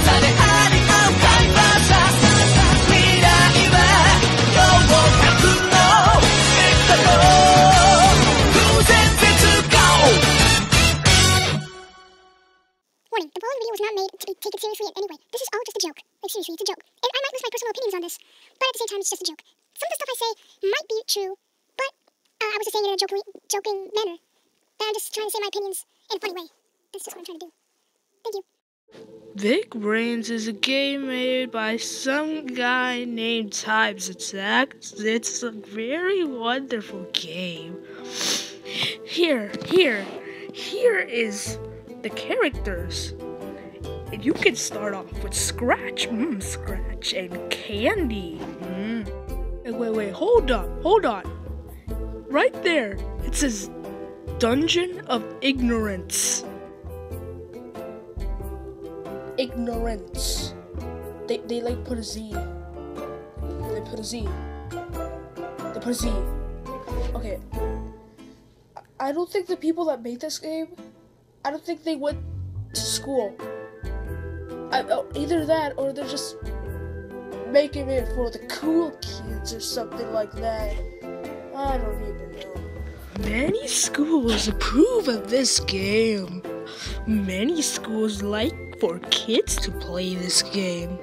さであり合う会話さ未来は両角のスペクタクル偶然絶後 Warning, the following video was not made to be taken seriously in any way. This is all just a joke. Like, seriously, it's a joke. And I might lose my personal opinions on this, but at the same time, it's just a joke. Some of the stuff I say might be true, but I was just saying it in a joking manner. I'm just trying to say my opinions in a funny way. That's just what I'm trying to do. Thank you. Big Brainz is a game made by some guy named Timez Attack. It's a very wonderful game. Here is the characters. And you can start off with Scratch, Scratch, and Candy. Wait, hold on. Right there, it says Dungeon of Ignorance. Ignorance. They like put a Z. They put a Z. Okay. I don't think the people that made this game, I don't think they went to school. Either that or they're just making it for the cool kids or something like that. I don't even know. Many schools approve of this game. Many schools like for kids to play this game.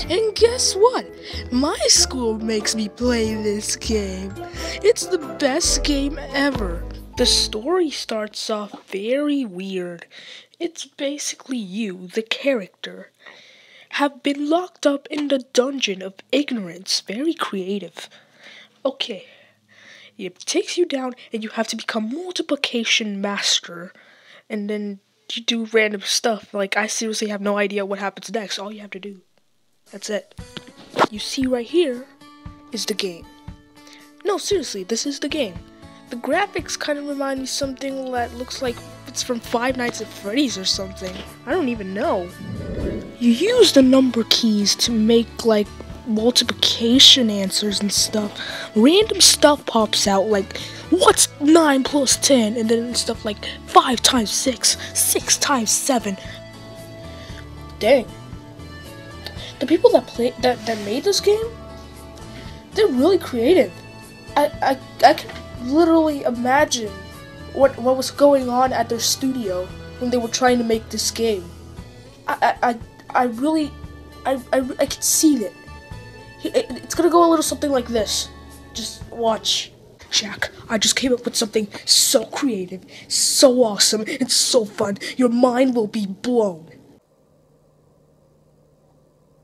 And guess what? My school makes me play this game. It's the best game ever. The story starts off very weird. It's basically you, the character, have been locked up in the Dungeon of Ignorance. Very creative. Okay. It takes you down and you have to become multiplication master. And then you do random stuff. Like, I seriously have no idea what happens next. All you have to do. That's it. You see right here is the game. No, seriously, this is the game. The graphics kind of remind me of something that looks like it's from Five Nights at Freddy's or something. I don't even know. You use the number keys to make, like, multiplication answers and stuff. Random stuff pops out, like, what's 9 plus 10? And then stuff like 5 times 6, 6 times 7. Dang. The people that made this game, they're really creative. I can literally imagine what was going on at their studio when they were trying to make this game. I can see it. It's gonna go a little something like this. Just watch. Jack, I just came up with something so creative, so awesome, and so fun. Your mind will be blown.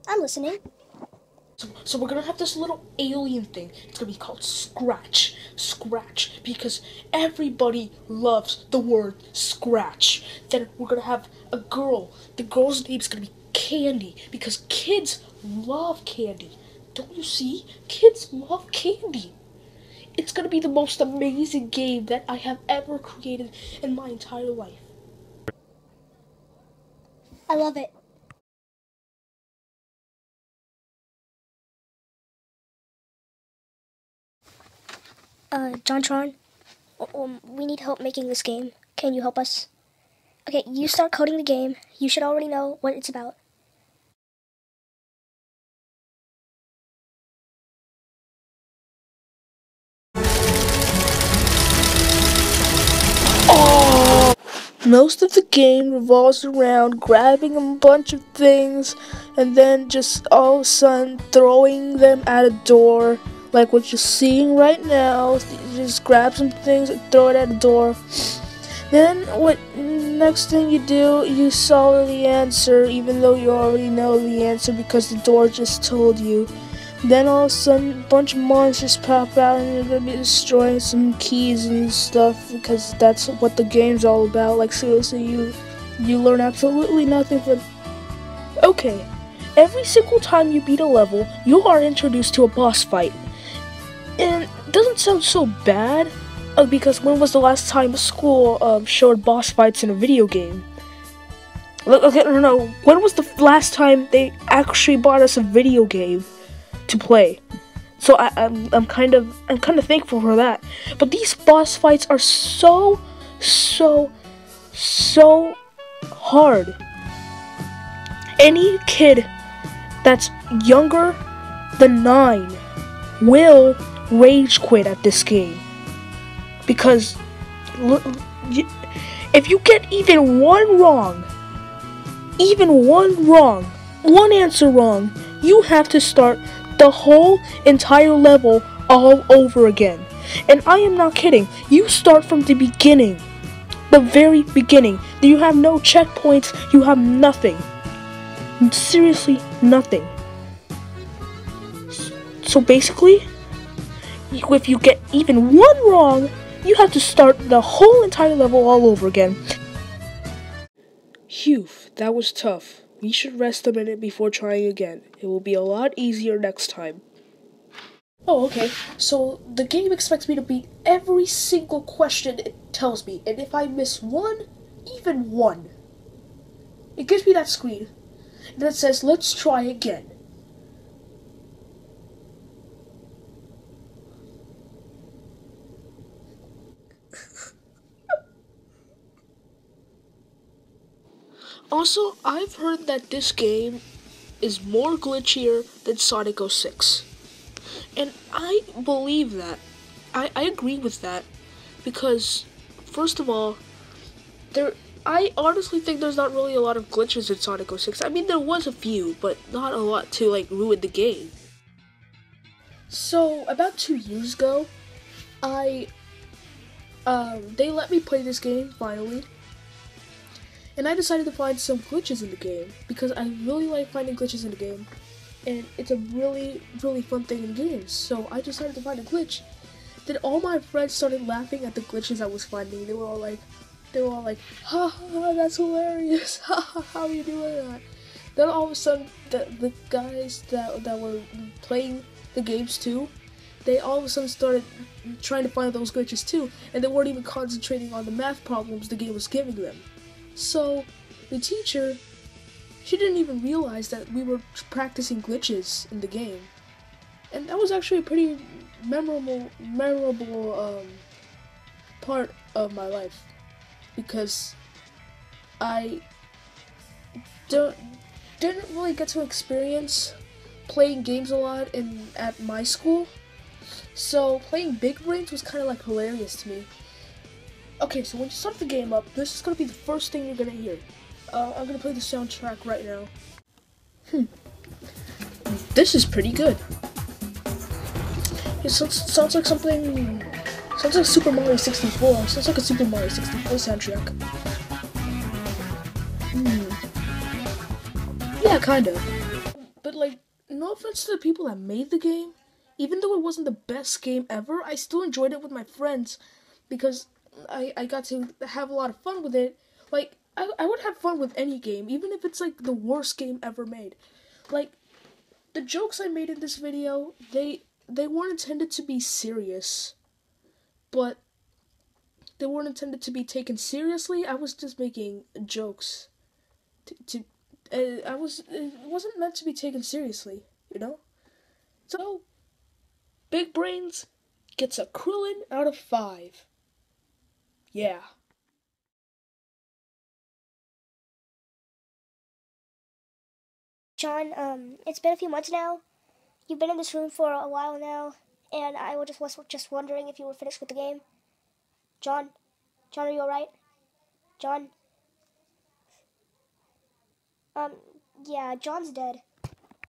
I'm listening. So we're gonna have this little alien thing. It's gonna be called Scratch. Scratch, because everybody loves the word Scratch. Then we're gonna have a girl. The girl's name's gonna be Candy, because kids love candy. Don't you see? Kids love candy. It's gonna be the most amazing game that I have ever created in my entire life. I love it. JonTron, we need help making this game. Can you help us? Okay, you start coding the game. You should already know what it's about. Most of the game revolves around grabbing a bunch of things and then just all of a sudden throwing them at a door, like what you're seeing right now. You just grab some things and throw it at a door. Then what next thing you do, you solve the answer even though you already know the answer because the door just told you. Then all of a sudden a bunch of monsters pop out and you're gonna be destroying some keys and stuff because that's what the game's all about. Like, seriously, you learn absolutely nothing from. Okay, every single time you beat a level, you are introduced to a boss fight. And it doesn't sound so bad because when was the last time a school showed boss fights in a video game? Okay, no. When was the last time they actually bought us a video game to play? So I'm kind of thankful for that. But these boss fights are so hard. any kid that's younger than 9 will rage quit at this game. Because if you get even one wrong, one answer wrong, you have to start the whole entire level all over again. And I am not kidding. You start from the beginning. The very beginning. You have no checkpoints. You have nothing. Seriously, nothing. So basically, if you get even one wrong, you have to start the whole entire level all over again. Phew, that was tough. We should rest a minute before trying again. It will be a lot easier next time. Oh, okay. So the game expects me to beat every single question it tells me, and if I miss one, even one, it gives me that screen, and it says, let's try again. Also, I've heard that this game is more glitchier than Sonic 06. And I believe that. I agree with that. Because, first of all, I honestly think there's not really a lot of glitches in Sonic 06. I mean, there was a few, but not a lot to, like, ruin the game. So, about 2 years ago, they let me play this game, finally. And I decided to find some glitches in the game, because I really like finding glitches in the game. And it's a really, really fun thing in games. So I decided to find a glitch. Then all my friends started laughing at the glitches I was finding. They were all like, ha ha, that's hilarious. Ha ha, how are you doing that? Then all of a sudden, the guys that were playing the games too, they all of a sudden started trying to find those glitches too. And they weren't even concentrating on the math problems the game was giving them. So, the teacher, she didn't even realize that we were practicing glitches in the game. And that was actually a pretty memorable part of my life. Because I didn't really get to experience playing games a lot at my school. So, playing Big Brainz was kind of like hilarious to me. Okay, so when you start the game up, this is going to be the first thing you're going to hear. I'm going to play the soundtrack right now. This is pretty good. It sounds like something... Sounds like Super Mario 64. Sounds like a Super Mario 64 soundtrack. Yeah, kinda. But like, no offense to the people that made the game, even though it wasn't the best game ever, I still enjoyed it with my friends, because I got to have a lot of fun with it. Like, I would have fun with any game, even if it's like the worst game ever made. Like, the jokes I made in this video, they weren't intended to be serious, but they weren't intended to be taken seriously. I was just making jokes. It wasn't meant to be taken seriously, you know? So, Big Brainz gets a Krillin out of 5. Yeah. John, it's been a few months now. You've been in this room for a while now, and I was just wondering if you were finished with the game. John, are you alright? John? Yeah, John's dead.